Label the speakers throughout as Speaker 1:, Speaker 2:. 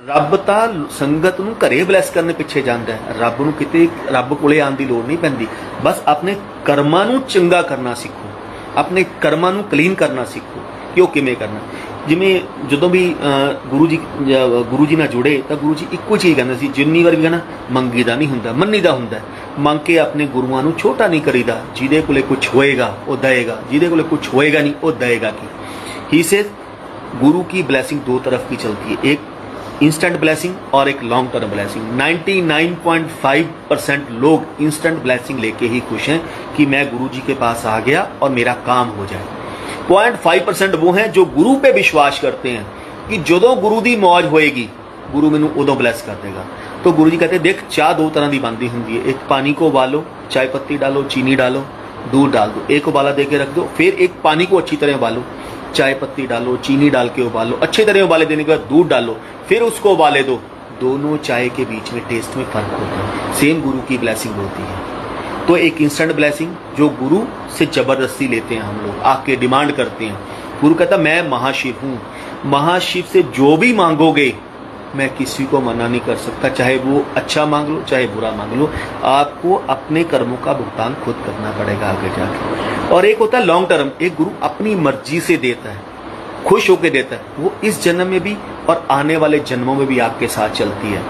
Speaker 1: ਰੱਬ ਤਾਂ ਸੰਗਤ ਨੂੰ ਘਰੇ ਬਲੈਸ ਕਰਨੇ ਪਿੱਛੇ ਜਾਂਦਾ ਹੈ। ਰੱਬ ਨੂੰ ਕਿਤੇ ਰੱਬ ਕੋਲੇ ਆਉਣ ਦੀ ਲੋੜ ਨਹੀਂ ਪੈਂਦੀ। ਬਸ ਆਪਣੇ ਕਰਮਾਂ ਨੂੰ ਚੰਗਾ ਕਰਨਾ ਸਿੱਖੋ, ਆਪਣੇ ਕਰਮਾਂ ਨੂੰ ਕਲੀਨ ਕਰਨਾ ਸਿੱਖੋ ਕਿ ਉਹ ਕਿਵੇਂ ਕਰਨਾ। ਜਿਵੇਂ ਜਦੋਂ ਵੀ ਗੁਰੂ ਜੀ ਨਾਲ ਜੁੜੇ ਤਾਂ ਗੁਰੂ ਜੀ ਇੱਕੋ ਚੀਜ਼ ਕਹਿੰਦੇ ਸੀ, ਜਿੰਨੀ ਵਾਰ ਵੀ ਕਹਿਣਾ ਮੰਗੀਦਾ ਨਹੀਂ ਹੁੰਦਾ, ਮੰਨੀਦਾ ਹੁੰਦਾ। ਮੰਗ ਕੇ ਆਪਣੇ ਗੁਰੂਆਂ ਨੂੰ ਛੋਟਾ ਨਹੀਂ ਕਰੀਦਾ। ਜਿਹਦੇ ਕੋਲੇ ਕੁਝ ਹੋਏਗਾ ਉਹ ਦੇਏਗਾ, ਜਿਹਦੇ कोले कुछ होएगा नहीं वो देगा कि। ही से गुरु की ब्लेसिंग दो तरफ की चलती है, एक इंस्टेंट ब्लेसिंग और एक लॉन्ग टर्म ब्लेसिंग। 99.5% लोग इंस्टेंट ब्लेसिंग लेके ही खुश हैं कि मैं गुरु जी के पास आ गया और मेरा काम हो जाए। 0.5% वो हैं जो गुरु पे विश्वास करते हैं कि जदों गुरु दी मौज होएगी गुरु मैनू उदों ब्लैस कर देगा। तो गुरु जी कहते देख, चाह दो तरह की बनती होंगी है, एक पानी को उबालो, चाय पत्ती डालो, चीनी डालो, दूध डाल दो, एक उबाला दे के रख दो। फिर एक पानी को अच्छी तरह उबालो, चाय पत्ती डालो, चीनी डाल के उबालो, अच्छी तरह उबाले देने के बाद दूध डालो, फिर उसको उबाले दो। दोनों चाय के बीच में टेस्ट में फर्क होता है। सेम गुरु की ब्लेसिंग होती है। तो एक इंस्टेंट ब्लेसिंग जो गुरु से जबरदस्ती लेते हैं, हम लोग आके डिमांड करते हैं। गुरु कहता मैं महाशिव हूँ, महाशिव से जो भी मांगोगे मैं किसी को मना नहीं कर सकता, चाहे वो अच्छा मांग लो चाहे बुरा मांग लो, आपको अपने कर्मों का भुगतान खुद करना पड़ेगा आगे जाके। और एक होता है लॉन्ग टर्म, एक गुरु अपनी मर्जी से देता है, खुश होकर देता है, वो इस जन्म में भी और आने वाले जन्मों में भी आपके साथ चलती है।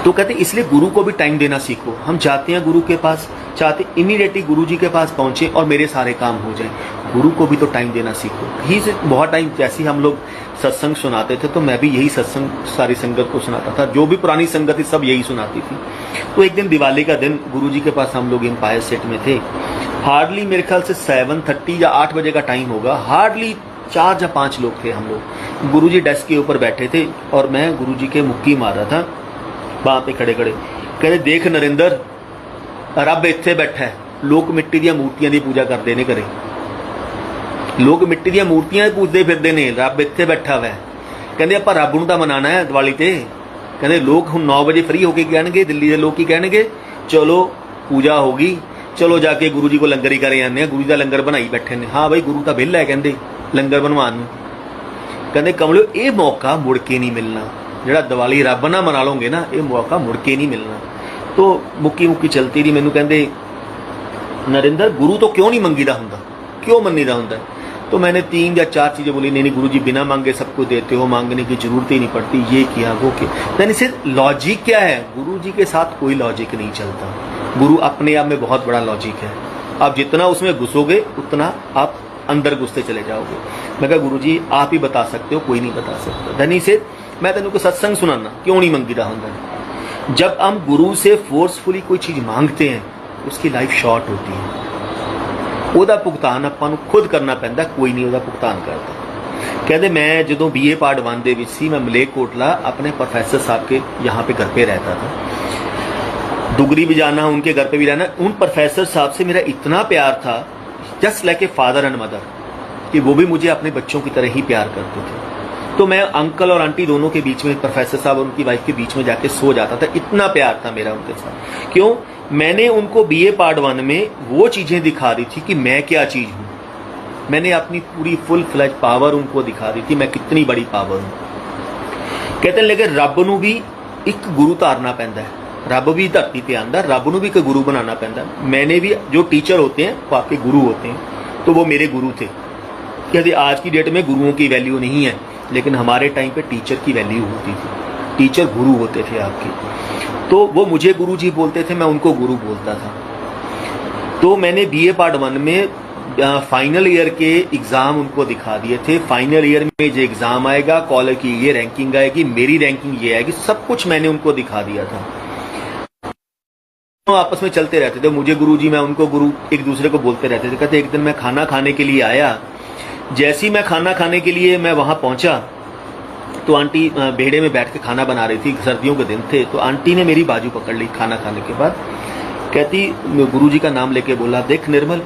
Speaker 1: तो कहते इसलिए गुरु को भी टाइम देना सीखो। हम जाते हैं गुरु के पास, चाहते इमीडिएटली गुरु जी के पास पहुंचे और मेरे सारे काम हो जाएं। गुरु को भी तो टाइम देना सीखो। ही से बहुत टाइम जैसे ही हम लोग सत्संग सुनाते थे तो मैं भी यही सत्संग सारी संगत को सुनाता था, जो भी पुरानी संगत थी सब यही सुनाती थी। तो एक दिन दिवाली का दिन गुरु जी के पास हम लोग एम्पायर सेट में थे। हार्डली मेरे ख्याल से 7:30 या 8 बजे का टाइम होगा, हार्डली 4 या 5 लोग थे हम लोग। गुरु जी डेस्क के ऊपर बैठे थे और मैं गुरु जी के मुक्की मार रहा था वहां पे खड़े खड़े। कहते देख नरेंद्र, रब इत्थे बैठा है, लोग मिट्टी दी मूर्तियां की पूजा करते ने घरे, लोग मिट्टी दी मूर्तियां पूजते फिरते ने, रब इत्थे बैठा हुआ है। कहते आपां रब नूं तां मनाना है दिवाली ते। कहते लोग हुण 9 बजे फ्री होके कहणगे, दिल्ली के लोग की कहणगे चलो पूजा होगी, चलो जाके गुरु जी को लंगर ही करे आने, गुरु जी का लंगर बनाई बैठे ने। हाँ बई गुरु तां विहला है कहते लंगर बनवाण नूं। कहते कमलिओ ये मौका मुड़ के नहीं मिलना, ਜਿਹੜਾ दिवाली रब ना मना लोगे ना ये मौका मुड़ के नहीं मिलना। तो मुक्की चलती रही। मैनू कहते नरेंद्र गुरु तो क्यों नहीं मंगीदा हुंदा, क्यों मनीदा हुंदा? तो मैंने 3 या 4 चीज़ें बोली। नहीं गुरु जी बिना मांगे सब कुछ देते हो, मांगने की जरूरत ही नहीं पड़ती, ये किया वो किया। यानी सिर्फ लॉजिक क्या है, गुरु जी के साथ कोई लॉजिक नहीं चलता। गुरु अपने आप में बहुत बड़ा लॉजिक है, आप जितना उसमें घुसोगे उतना आप अंदर घुसते चले जाओगे। मैं कहा गुरु जी आप ही बता सकते हो, कोई नहीं बता सकता। धनी से मैं तेन को सत्संग सुनाना क्यों नहीं मंगीदा होंदा। जब हम गुरु से फोर्सफुली कोई चीज़ मांगते हैं उसकी लाइफ शॉर्ट होती है, ਉਹਦਾ ਭੁਗਤਾਨ ਆਪਾਂ ਨੂੰ खुद करना पैंदा, कोई नहीं ਉਹਦਾ ਭੁਗਤਾਨ करता। कहते मैं जो BA पार्ट 1 ਦੇ ਵਿੱਚ ਸੀ, मैं मलेरकोटला अपने प्रोफेसर साहब के यहाँ पे घर पे रहता था। दुगरी भी जाना, उनके घर पे भी रहना। उन प्रोफेसर साहब से मेरा इतना प्यार था, just like a father and mother, कि वो भी मुझे अपने बच्चों की तरह ही प्यार करते थे। तो मैं अंकल और आंटी दोनों के बीच में, प्रोफेसर साहब और उनकी वाइफ के बीच में जाके सो जाता था, इतना प्यार था मेरा उनके साथ। क्यों? मैंने उनको BA पार्ट 1 में वो चीज़ें दिखा दी थी कि मैं क्या चीज़ हूँ। मैंने अपनी पूरी फुल फ्लैज पावर उनको दिखा दी थी, मैं कितनी बड़ी पावर हूँ। कहते हैं लेकिन रब नूं भी एक गुरु धारना पैंदा है, रब भी धरती पे आंदा, रब नूं भी एक गुरु बनाना पैंदा। मैंने भी, जो टीचर होते हैं वो आपके गुरु होते हैं, तो वो मेरे गुरु थे। कहते आज की डेट में गुरुओं की वैल्यू नहीं है, लेकिन हमारे टाइम पे टीचर की वैल्यू होती थी, टीचर गुरु होते थे आपके। तो वो मुझे गुरु जी बोलते थे, मैं उनको गुरु बोलता था। तो मैंने BA पार्ट 1 में फाइनल ईयर के एग्ज़ाम उनको दिखा दिए थे। फाइनल ईयर में जो एग्ज़ाम आएगा, कॉलेज की ये रैंकिंग आएगी, मेरी रैंकिंग ये आएगी, सब कुछ मैंने उनको दिखा दिया था। तो आपस में चलते रहते थे, मुझे गुरु जी, मैं उनको गुरु, एक दूसरे को बोलते रहते थे। कहते एक दिन मैं खाना खाने के लिए आया, जैसे ही मैं खाना खाने के लिए मैं वहाँ पहुँचा तो आंटी बेड़े में बैठ के खाना बना रही थी, सर्दियों के दिन थे। तो आंटी ने मेरी बाजू पकड़ ली खाना खाने के बाद। कहती गुरुजी का नाम लेके बोला, देख निर्मल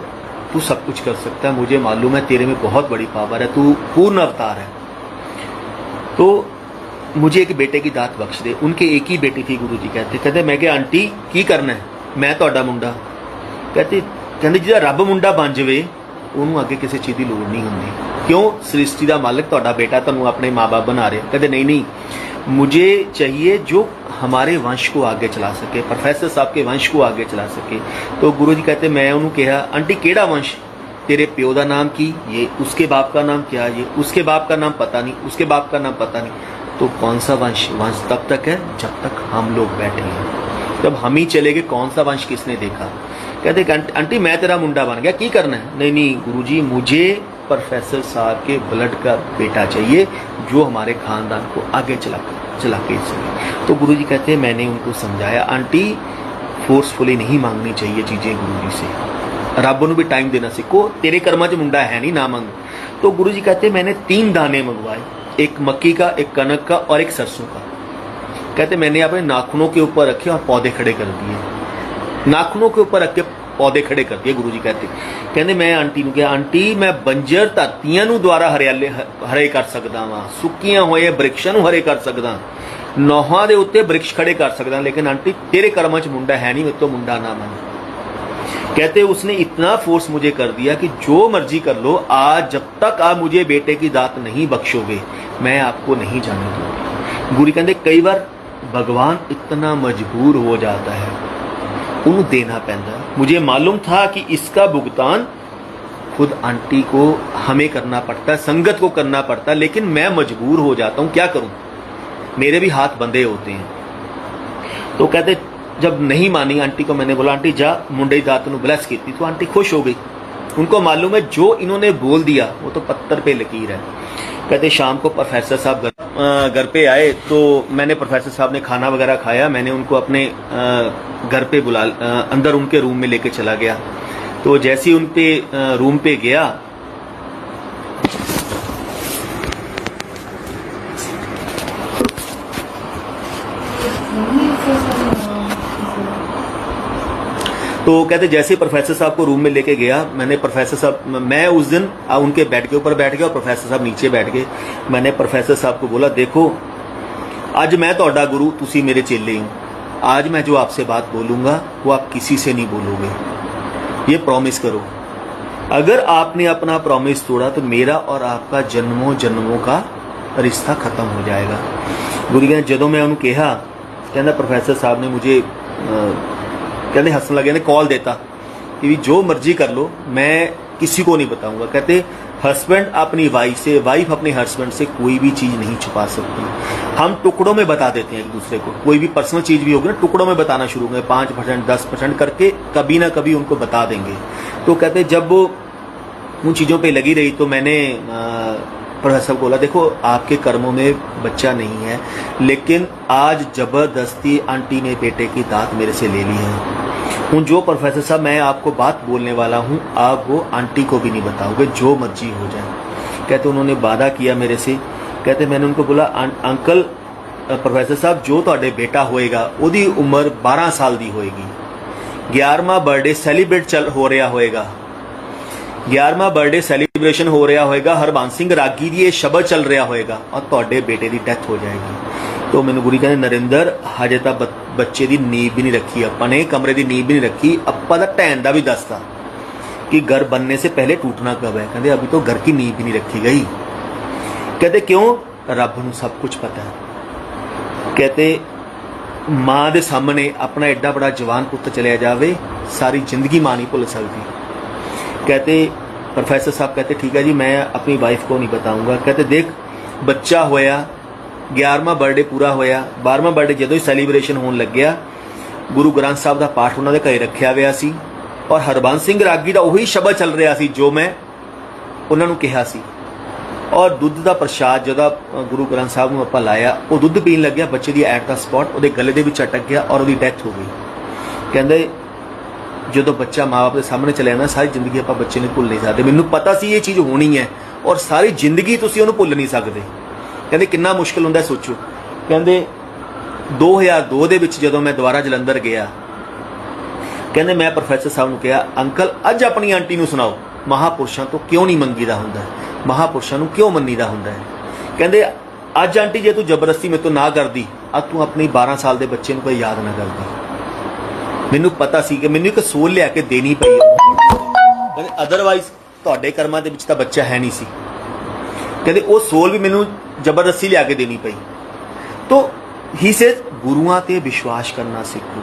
Speaker 1: तू सब कुछ कर सकता है, मुझे मालूम है तेरे में बहुत बड़ी पावर है, तू पूर्ण अवतार है, तो मुझे एक बेटे की दात बख्श दे। उनके एक ही बेटी थी गुरुजी कहते। मैं क्या आंटी की करना है, मैं तुहाडा मुंडा। कहते जिहदा रब मुंडा बन जाए ਉਹਨੂੰ ਅੱਗੇ ਕਿਸੇ ਚੀਜ਼ ਦੀ ਲੋੜ ਨਹੀਂ ਹੁੰਦੀ। क्यों? सृष्टि का मालिक तुहाडा बेटा तुहानूं अपने माँ बाप बना रहे। कहते नहीं मुझे चाहिए जो हमारे वंश को आगे चला सके, प्रोफेसर साहब के वंश को आगे चला सके। तो गुरु जी कहते मैं उन्होंने कहा आंटी केड़ा वंश, तेरे प्यो का नाम की, ये उसके बाप का नाम क्या, ये उसके बाप का नाम पता नहीं, उसके बाप का नाम पता नहीं। तो कौन सा वंश? वंश तब तक है जब तक हम लोग बैठे हैं, जब हम ही चले गए कौन सा वंश किसने देखा। कहते आंटी मैं तेरा मुंडा बन गया, की करना है? नहीं नहीं गुरुजी, मुझे प्रोफेसर साहब के ब्लड का बेटा चाहिए जो हमारे खानदान को आगे चला के सके। तो गुरुजी कहते हैं मैंने उनको समझाया आंटी फोर्सफुली नहीं मांगनी चाहिए चीज़ें गुरुजी से, रब नूं भी टाइम देना सीखो, तेरे कर्मा च मुंडा है नहीं, ना मांग। तो गुरुजी कहते मैंने 3 दाने मंगवाए, एक मक्की का, एक कनक का और एक सरसों का। कहते मैंने अपने नाखूनों के ऊपर रखे और पौधे खड़े कर दिए, नाखूनों के ऊपर रख के पौधे खड़े कर दिए। गुरुजी कहते मैं आंटी नूं कहा आंटी मैं बंजर धरतियां नूं द्वारा हरे कर सकदा वां, सुक्कियां होए वृक्षां नूं हरे कर सकदा, नौहां दे उत्ते वृक्ष खड़े कर सकदा, लेकिन आंटी तेरे कर्मां च मुंडा है नहीं, मेरे तो मुंडा ना मन। कहते उसने इतना फोर्स मुझे कर दिया कि जो मर्जी कर लो, आज जब तक आप मुझे बेटे की दात नहीं बख्शोगे मैं आपको नहीं जाने दूंगी। गुरु कहते कई बार भगवान इतना मजबूर हो जाता है, उन्हें देना पैंदा। मुझे मालूम था कि इसका भुगतान खुद आंटी को हमें करना पड़ता है, संगत को करना पड़ता है, लेकिन मैं मजबूर हो जाता हूं, क्या करूं, मेरे भी हाथ बंधे होते हैं। तो कहते जब नहीं मानी आंटी को, मैंने बोला आंटी जा मुंडे की दात नूं ब्लैस की, तो आंटी खुश हो गई। उनको मालूम है जो इन्होंने बोल दिया वो तो पत्थर पे लकीर है। कहते शाम को प्रोफेसर साहब घर पे आए, तो मैंने प्रोफेसर साहब ने खाना वगैरह खाया, मैंने उनको अपने घर पे बुला अंदर उनके रूम में लेके चला गया। तो जैसे ही उनके रूम पे गया तो कहते जैसे प्रोफेसर साहब को रूम में लेके गया, मैंने प्रोफेसर साहब, मैं उस दिन उनके बेड के ऊपर बैठ गया और प्रोफेसर साहब नीचे बैठ गए। मैंने प्रोफेसर साहब को बोला देखो आज मैं तोड़ा गुरु, तुसी मेरे चेले हो, आज मैं जो आपसे बात बोलूंगा वो आप किसी से नहीं बोलोगे, ये प्रॉमिस करो। अगर आपने अपना प्रॉमिस तोड़ा तो मेरा और आपका जन्मों जन्मों का रिश्ता खत्म हो जाएगा। गुरु कहते जदों मैं उन्होंने कहा, कहना प्रोफेसर साहब ने मुझे कहते हंसने लगे, ने कॉल देता कि जो मर्जी कर लो मैं किसी को नहीं बताऊंगा। कहते हस्बैंड अपनी वाइफ से, वाइफ अपने हस्बैंड से कोई भी चीज नहीं छुपा सकती, हम टुकड़ों में बता देते हैं एक दूसरे को, कोई भी पर्सनल चीज भी होगी ना टुकड़ों में बताना शुरू होंगे, 5% 10% करके कभी ना कभी उनको बता देंगे। तो कहते जब वो उन चीजों पर लगी रही तो मैंने प्रोफेसर को बोला देखो आपके कर्मों में बच्चा नहीं है, लेकिन आज जबरदस्ती आंटी ने बेटे की दात मेरे से ले ली है। हूँ जो प्रोफेसर साहब मैं आपको बात बोलने वाला हूँ आप वो आंटी को भी नहीं बताओगे, जो मर्जी हो जाए। कहते उन्होंने वादा किया मेरे से। कहते मैंने उनको बोला अंकल प्रोफेसर साहब जो ਤੁਹਾਡੇ बेटा होएगा ਉਹਦੀ उम्र 12 साल दी होएगी, 11वां बर्थडे सैलीब्रेट हो रहा होएगा, 11वां बर्थडे सैलीब्रेशन हो रहा होएगा, हरबंस सिंह रागी दी शब्द चल रहा होएगा और ਤੁਹਾਡੇ बेटे की डेथ हो जाएगी। तो मैंने गुरु कहते नरेंद्र हजे तो बच्चे की नींव भी नहीं रखी, अपने कमरे की नींव भी नहीं रखी, अपा तो ढैन का भी दसता कि घर बनने से पहले टूटना कब है। कहते अभी तो घर की नींव भी नहीं रखी गई। कहते क्यों, रब नूं सब कुछ पता है। कहते मां दे सामने अपना एडा बड़ा जवान पुत्र चलिया जावे, सारी जिंदगी मां नहीं भुल सकती। कहते प्रोफेसर साहब कहते ठीक है जी मैं अपनी वाइफ को नहीं बताऊंगा। कहते देख बच्चा होया, 11वां बर्थडे पूरा होया, 12वां बर्थडे जो ही सैलीब्रेशन होने लग गया, गुरु ग्रंथ साहब का पाठ उन्होंने घरे रखा हुआ सी और हरबंस सिंह रागी का उही शब्द चल रहा सी जो मैं उन्होंने कहा सी, और दुध का प्रसाद जो गुरु ग्रंथ साहब को आप लाया वो दुध पीन लग गया, बच्चे की एट द स्पॉट वो गले के विच अटक गया और वो डेथ हो गई। कहते जो बच्चा माँ बाप के सामने चले ना सारी जिंदगी आप बच्चे ने भुल नहीं सकते। मैनू पता सी ये चीज़ होनी है और सारी जिंदगी तुसीं उहनूं भुल नहीं सकते। कहते कितना मुश्किल होंदा सोचो। कहते 2002 दे विच जदों मैं दोबारा जलंधर गया, कहते मैं प्रोफेसर साहब नूं कहा अंकल अज अपनी आंटी नूं सुनाओ महापुरुषों तो क्यों नहीं मंगीदा हुंदा, महापुरुषों नूं क्यों मन्नीदा हुंदा है। कहते अज आंटी जे तू जबरदस्ती मेरे तो ना करदी अब तू अपनी 12 साल के बच्चे नूं कोई याद ना करदी। मैनू पता सी कि मैनू एक सोल लिया के देनी पई, अदरवाइज तुहाडे कर्मां दे विच तां बच्चा है नहीं सी। कहते वो सोल भी मैनू जबरदस्ती लिया के देनी पई। तो ही सेज गुरुआं ते विश्वास करना सीखो।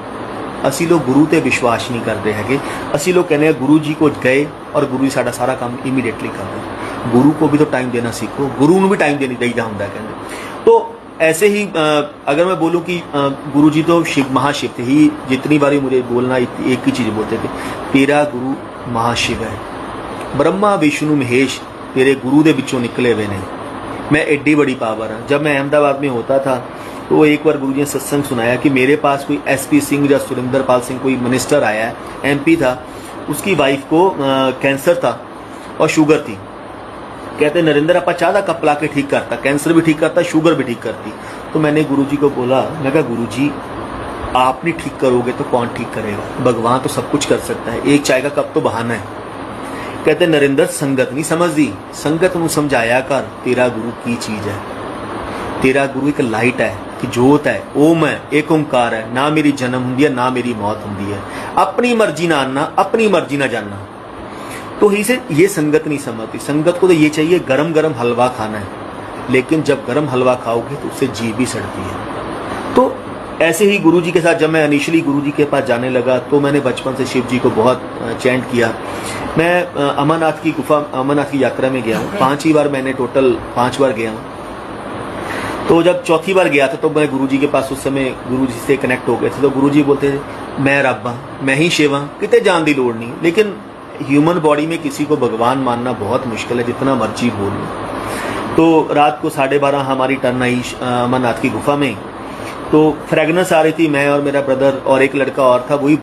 Speaker 1: ਅਸੀਂ ਲੋਕ गुरु ते विश्वास नहीं करते हैगे। ਅਸੀਂ लोग कहने गुरु जी को गए और गुरु जी साडा सारा काम इमीडिएटली कर रहे। गुरु को भी तो टाइम देना सीखो, गुरु ਨੂੰ भी टाइम देनी देना ਹੁੰਦਾ कहते। तो ऐसे ही अगर मैं बोलूं कि गुरु जी तो शिव महाशिव थे ही। जितनी बारी मुझे बोलना एक ही चीज़ बोलते थे, तेरा गुरु महाशिव है, ब्रह्मा विष्णु महेश तेरे गुरु दे विचों निकले हुए ने। मैं एड्डी बड़ी पावर हाँ। जब मैं अहमदाबाद में होता था तो एक बार गुरु जी ने सत्संग सुनाया कि मेरे पास कोई SP सिंह या सुरेंद्रपाल सिंह कोई मिनिस्टर आया है, MP था, उसकी वाइफ को कैंसर था और शुगर थी। कहते नरेंद्र आपा चाह का कप ला के ठीक करता, कैंसर भी ठीक करता, शुगर भी ठीक करती। तो मैंने गुरु जी को बोला, मैं कहा गुरु जी आप नहीं ठीक करोगे तो कौन ठीक करेगा? भगवान तो सब कुछ कर सकता है, एक चाय का कप तो बहाना है। कहते नरेंद्र संगत नहीं समझदी, संगत नूं समझाया कर तेरा गुरु की चीज़ है। तेरा गुरु एक लाइट है कि जोत है, ओम है, एक ओंकार है, ना मेरी जन्म होंदी है ना मेरी मौत होंदी है, अपनी मर्जी ना आना अपनी मर्जी ना जानना। तो ही से ये संगत नहीं समझती। संगत को तो ये चाहिए गरम गरम हलवा खाना है, लेकिन जब गरम हलवा खाओगे तो उससे जीभ भी सड़ती है। तो ऐसे ही गुरु जी के साथ जब मैं इनिशियली गुरु जी के पास जाने लगा तो मैंने बचपन से शिव जी को बहुत चैंट किया। मैं अमरनाथ की गुफा, अमरनाथ की यात्रा में गया हूँ 5 ही बार, मैंने टोटल 5 बार गया हूँ। तो जब चौथी बार गया था तो मैं गुरु जी के पास, उस समय गुरु जी से कनेक्ट हो गए थे। तो गुरु जी बोलते थे मैं रब हाँ, मैं ही शिव हाँ, कितने जान की लोड़ नहीं। लेकिन ह्यूमन बॉडी में किसी को भगवान मानना बहुत मुश्किल है, जितना मर्जी बोल लो। तो रात को 12:30 हमारी टर्न आई अमरनाथ की गुफा में। तो फ्रेगनेंस आ रही थी, मैं और मेरा ब्रदर और एक लड़का और था, वही